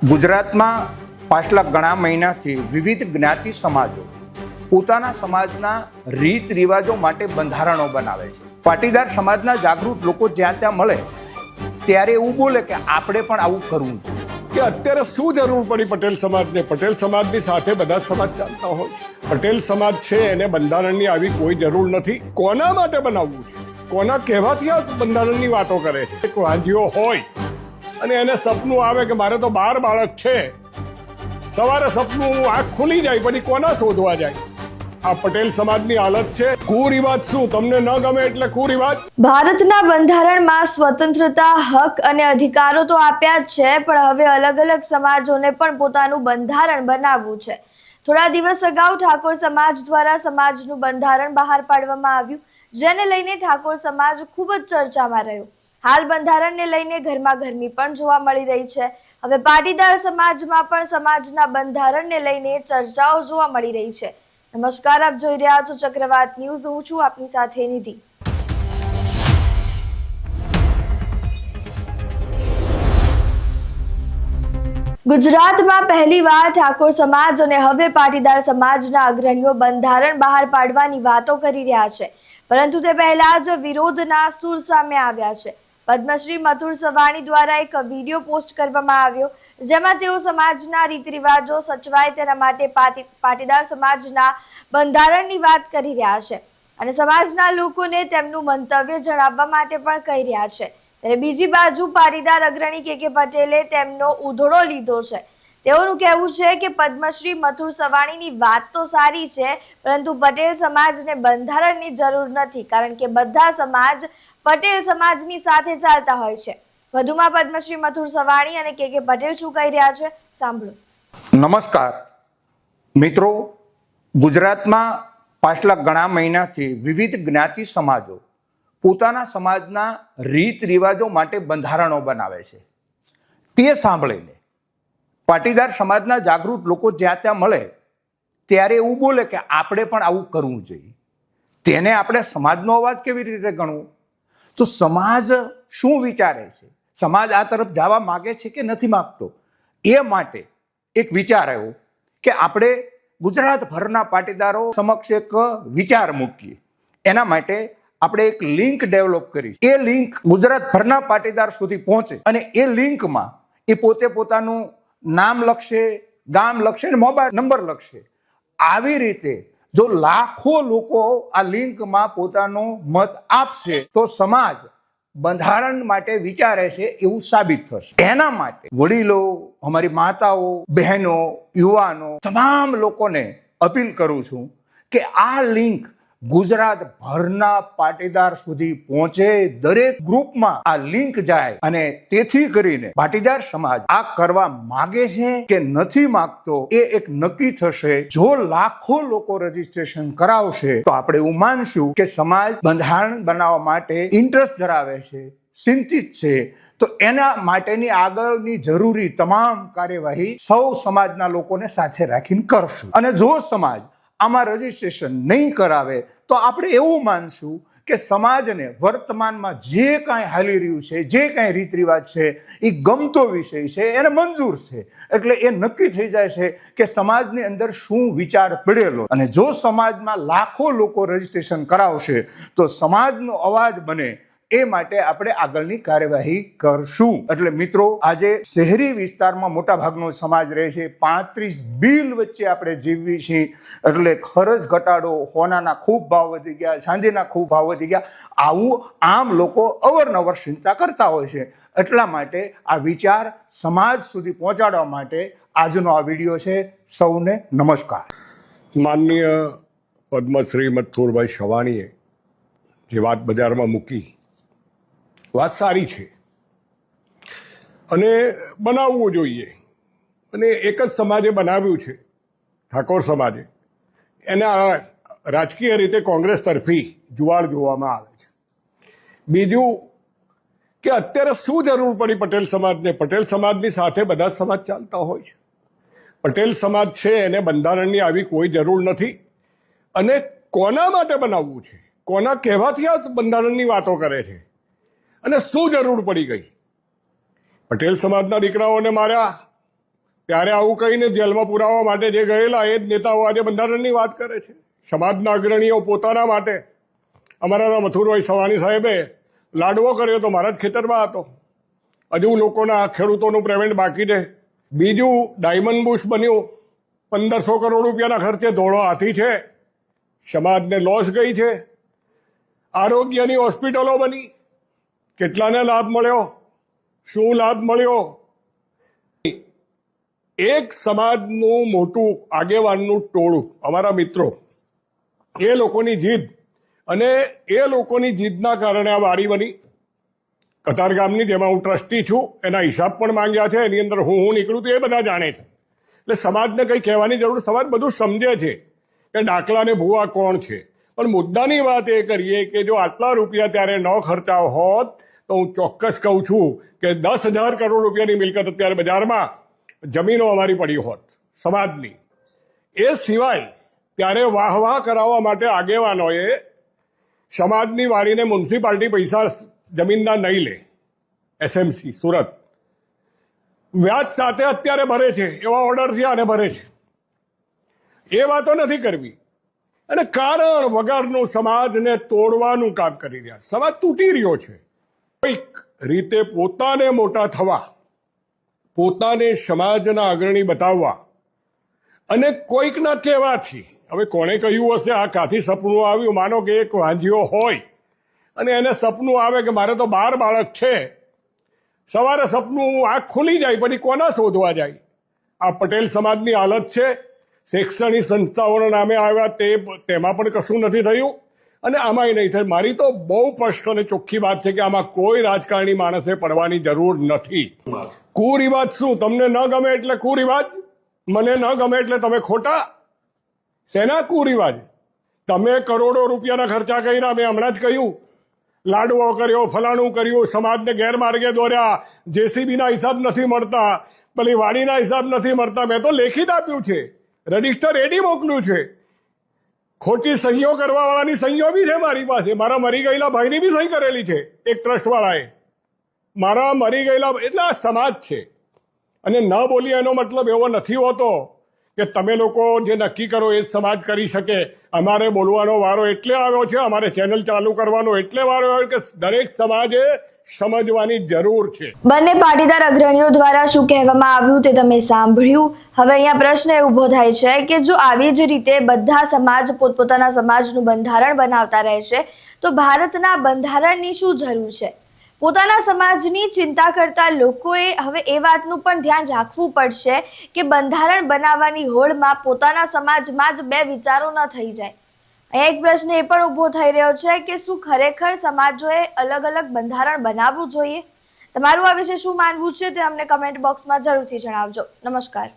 ગુજરાતમાં પાછલા ઘણા મહિનાથી વિવિધ જ્ઞાતિ સમાજો પોતાના સમાજના રીત રિવાજો માટે બંધારણો બનાવે છે. પાટીદાર સમાજના જાગૃત લોકો જ્યાં ત્યાં મળે ત્યારે એવું બોલે કે આપણે પણ આવું કરવું જોઈએ. કે અત્યારે શું જરૂર પડી પટેલ સમાજને? પટેલ સમાજની સાથે બધા સમાજ ચાલતા હોય. પટેલ સમાજ છે એને બંધારણની આવી કોઈ જરૂર નથી. કોના માટે બનાવવું છે? કોના કહેવાથી આ બંધારણની વાતો કરે છે? એક વાંજીઓ હોય અને એને સપનું આવે કે મારે તો 12 બાળક છે, સવારે સપનું આંખ ખુલી જાય પછી કોના શોધવા જાય? આ પટેલ સમાજની હાલત છે. કુરિવાજ શું તમને ન ગમે એટલે કુરિવાજ? ભારતના બંધારણમાં સ્વતંત્રતા, હક અને અધિકારો તો આપ્યા જ છે, પણ હવે અલગ અલગ સમાજોને પણ પોતાનું બંધારણ બનાવવું છે. થોડા દિવસ અગાઉ ઠાકોર સમાજ દ્વારા સમાજનું બંધારણ બહાર પાડવામાં આવ્યું, જેને લઈને ઠાકોર સમાજ ખૂબ જ ચર્ચામાં રહ્યો. હાલ બંધારણને લઈને ગરમાગરમી પણ જોવા મળી રહી છે. હવે પાટીદાર સમાજમાં પણ સમાજના બંધારણને લઈને ચર્ચાઓ જોવા મળી રહી છે. નમસ્કાર, આપ જોઈ રહ્યા છો ચક્રવાત ન્યૂઝ. હું છું આપની સાથે નિધિ. ગુજરાતમાં પહેલીવાર ઠાકોર સમાજ અને હવે પાટીદાર સમાજના અગ્રણીઓ બંધારણ બહાર પાડવાની વાતો કરી રહ્યા છે, પરંતુ તે પહેલા જ વિરોધના સૂર સામે આવ્યા છે. પદ્મશ્રી મથુર સવાણી દ્વારા એક વિડીયો પોસ્ટ કરવામાં આવ્યો, જેમાં તેઓ સમાજના રીત રિવાજો સચવાય તેના માટે પાટીદાર સમાજના બંધારણની વાત કરી રહ્યા છે અને સમાજના લોકોને તેમનું મંતવ્ય જણાવવા માટે પણ કહી રહ્યા છે. ત્યારે બીજી બાજુ પાટીદાર અગ્રણી કે પટેલે તેમનો ઉધોડો લીધો છે. તેઓનું કહેવું છે કે પદ્મશ્રી મથુર સવાણીની વાત તો સારી છે, પરંતુ પટેલ સમાજને બંધારણની જરૂર નથી, કારણ કે બધા સમાજ પટેલ સમાજની સાથે ચાલતા હોય છે. વધુમાં પદ્મશ્રી મથુર સવાણી અને કે પટેલ શું કહી રહ્યા છે, સાંભળો. નમસ્કાર મિત્રો, ગુજરાતમાં પાછલા ઘણા મહિનાથી વિવિધ જ્ઞાતિ સમાજો પોતાના સમાજના રીત રિવાજો માટે બંધારણો બનાવે છે. તે સાંભળીને પાટીદાર સમાજના જાગૃત લોકો જ્યાં ત્યાં મળે ત્યારે એવું બોલે કે આપણે પણ આવું કરવું જોઈએ. તેને આપણે સમાજનો અવાજ કેવી રીતે ગણવો? તો સમાજ શું વિચારે છે? સમાજ આ તરફ જવા માગે છે કે નથી માગતો? એ માટે એક વિચાર આવ્યો કે આપણે ગુજરાતભરના પાટીદારો સમક્ષ એક વિચાર મૂકીએ. એના માટે આપણે એક લિંક ડેવલપ કરી. એ લિંક ગુજરાતભરના પાટીદાર સુધી પહોંચે અને એ લિંકમાં એ પોતે પોતાનું નામ લખશે, ગામ લખશે અને મોબાઈલ નંબર લખશે. આવી રીતે જો લાખો લોકો આ લિંકમાં પોતાનો મત આપશે તો સમાજ બંધારણ માટે વિચારે છે એવું સાબિત થશે. એના માટે વડીલો, અમારી માતાઓ, બહેનો, યુવાનો, તમામ લોકોને અપીલ કરું છું કે આ લિંક ગુજરાત ભરના પાટીદાર સુધી પહોંચે. દરેક ગ્રુપમાં આ લિંક જાય અને તેથી કરીને પાટીદાર સમાજ આ કરવા માગે છે કે નથી માગતો એ એક નક્કી થશે. જો લાખો લોકો રજીસ્ટ્રેશન કરાવશે તો આપણે એવું માનશું કે સમાજ બંધારણ બનાવવા માટે ઇન્ટરેસ્ટ ધરાવે છે, ચિંતિત છે. તો એના માટેની આગળની જરૂરી તમામ કાર્યવાહી સૌ સમાજના લોકોને સાથે રાખીને કરશું. અને જો સમાજ આમાં રજીસ્ટ્રેશન નહીં કરાવે તો આપણે એવું માનશું કે સમાજને વર્તમાનમાં જે કાંઈ હાલી રહ્યું છે, જે કાંઈ રીત રિવાજ છે એ ગમતો વિષય છે, એને મંજૂર છે. એટલે એ નક્કી થઈ જાય છે કે સમાજની અંદર શું વિચાર પડેલો. અને જો સમાજમાં લાખો લોકો રજીસ્ટ્રેશન કરાવશે તો સમાજનો અવાજ બને. એ માટે આપણે આગળની કાર્યવાહી કરશું. એટલે મિત્રો, આજે શહેરી વિસ્તારમાં મોટા ભાગનો સમાજ રહે છે. 35 બિલ વચ્ચે આપણે જીવવી છીએ. એટલે ખર્ચ ઘટાડો, સોનાના ખૂબ ભાવ વધી ગયા, ચાંદીના ખૂબ ભાવ વધી ગયા. આવું આમ લોકો અવારનવાર ચિંતા કરતા હોય છે. એટલા માટે આ વિચાર સમાજ સુધી પહોંચાડવા માટે આજનો આ વિડીયો છે. સૌને નમસ્કાર. માનનીય પદ્મશ્રી મથુરભાઈ સવાણીએ જે વાત બજારમાં મૂકી, વાત સારી છે અને બનાવવું જોઈએ. અને એક જ સમાજે બનાવ્યું છે, ઠાકોર સમાજે. એના રાજકીય રીતે કોંગ્રેસ તરફી જુવાળ જોવામાં આવે છે. બીજું કે અત્યારે શું જરૂર પડી પટેલ સમાજને? પટેલ સમાજની સાથે બધા સમાજ ચાલતા હોય છે. પટેલ સમાજ છે એને બંધારણની આવી કોઈ જરૂર નથી. અને કોના માટે બનાવવું છે? કોના કહેવાથી આ બંધારણની વાતો કરે છે? અને શું જરૂર પડી ગઈ? પટેલ સમાજના દીકરાઓને માર્યા, ત્યારે આવું કહીને જેલમાં પુરાવા માટે જે ગયેલા એ જ નેતાઓ આજે બંધારણની વાત કરે છે. સમાજના અગ્રણીઓ પોતાના માટે, અમારા મથુરભાઈ સવાણી સાહેબે લાડવો કર્યો તો મારા જ ખેતરમાં હતો. હજુ લોકોના ખેડૂતોનું પેમેન્ટ બાકી છે. બીજું ડાયમંડ બુશ બન્યું, 1500 કરોડ રૂપિયાના ખર્ચે ધોળો હાથી છે. સમાજને લોસ ગઈ છે. આરોગ્યની હોસ્પિટલો બની, કેટલાને લાભ મળ્યો, શું લાભ મળ્યો? એક સમાજનું મોટું આગેવાનનું ટોળું, અમારા મિત્રો, એ લોકોની જીદ, અને એ લોકોની જીદના કારણે આ વાડી બની. કતારગામની, જેમાં હું ટ્રસ્ટી છું, એના હિસાબ પણ માંગ્યા છે. એની અંદર હું નીકળું તો એ બધા જાણે છે. એટલે સમાજને કંઈ કહેવાની જરૂર, સમાજ બધું સમજે છે કે દાખલાને ભૂવા કોણ છે. પણ મુદ્દાની વાત એ કરીએ કે જો આટલા રૂપિયા ત્યારે ન ખર્ચા હોત તો હું ચોક્કસ કહું છું કે 10,000 કરોડ રૂપિયાની મિલકત અત્યારે બજારમાં જમીનો અમારી પડી હોત સમાજની. એ સિવાય ત્યારે વાહ કરાવવા માટે આગેવાનોએ સમાજની વાડીને મ્યુનિસિપાલિટી પૈસા જમીનના નહીં લે. એસએમસી સુરત વ્યાજ સાથે અત્યારે ભરે છે, એવા ઓર્ડર થયા અને ભરે છે. એ વાતો નથી કરવી. અને કારણ વગરનું સમાજને તોડવાનું કામ કરી રહ્યા. સમાજ તૂટી રહ્યો છે. કોઈક રીતે પોતાને મોટા થવા, પોતાને સમાજના અગ્રણી બતાવવા, અને કોઈકના કહેવાથી, હવે કોણે કહ્યું હશે આ કાથી સપનું આવ્યું, માનો કે એક વાંજીઓ હોય અને એને સપનું આવે કે મારે તો 12 બાળક છે. સવારે સપનું આંખ ખુલી જાય, પછી કોના શોધવા જાય? આ પટેલ સમાજની હાલત છે. શૈક્ષણિક સંસ્થાઓના નામે આવ્યા તેમાં પણ કશું નથી થયું, અને આમાંય નહીં થાય. મારી તો બહુ સ્પષ્ટ અને ચોખ્ખી વાત છે કે આમાં કોઈ રાજકારણી માણસે પડવાની જરૂર નથી. કુરિવાજ શું? તમને ન ગમે એટલે કુરિવાજ, મને ન ગમે એટલે તમે ખોટા? શેના કુરિવાજ? તમે કરોડો રૂપિયાના ખર્ચા કર્યા, મેં હમણાં જ કહ્યું. લાડવો કર્યો, ફલાણું કર્યું, સમાજને ગેરમાર્ગે દોર્યા, જેસીબીના હિસાબ નથી મળતા, પેલી વાડીના હિસાબ નથી મળતા. મેં તો લેખિત આપ્યું છે, રજીસ્ટર એડી મોકલ્યું છે. ખોટી સહીઓ કરવાવાળાની સહીઓ બી છે મારી પાસે. મારા મરી ગયેલા ભાઈની બી સહી કરેલી છે એક ટ્રસ્ટવાળાએ. મારા મરી ગયેલા, એટલે આ સમાજ છે. અને ન બોલીએ એનો મતલબ એવો નથી હોતો કે તમે લોકો જે નક્કી કરો એ જ સમાજ કરી શકે. અમારે બોલવાનો વારો એટલે આવ્યો છે, અમારે ચેનલ ચાલુ કરવાનો એટલે વારો આવ્યો કે દરેક સમાજે સમજવાની જરૂર છે. બંને પાટીદાર અગ્રણીઓ દ્વારા શું કહેવામાં આવ્યું તે તમે સાંભળ્યું. હવે અહીંયા પ્રશ્ન એ ઊભો થાય છે કે જો આવી જ રીતે બધા સમાજ પોતપોતાના સમાજનું બંધારણ બનાવતા રહેશે તો ભારતના બંધારણની શું જરૂર છે? પોતાના સમાજની ચિંતા કરતા લોકોએ હવે એ વાતનું પણ ધ્યાન રાખવું પડશે કે બંધારણ બનાવવાની હોડમાં પોતાના સમાજમાં જ બે વિચારો ન થઈ જાય. અહીંયા એક પ્રશ્ન એ પણ ઊભો થઈ રહ્યો છે કે શું ખરેખર સમાજોએ અલગ અલગ બંધારણ બનાવવું જોઈએ? તમારું આ વિશે શું માનવું છે તે અમને કમેન્ટ બોક્સમાં જરૂરથી જણાવજો. નમસ્કાર.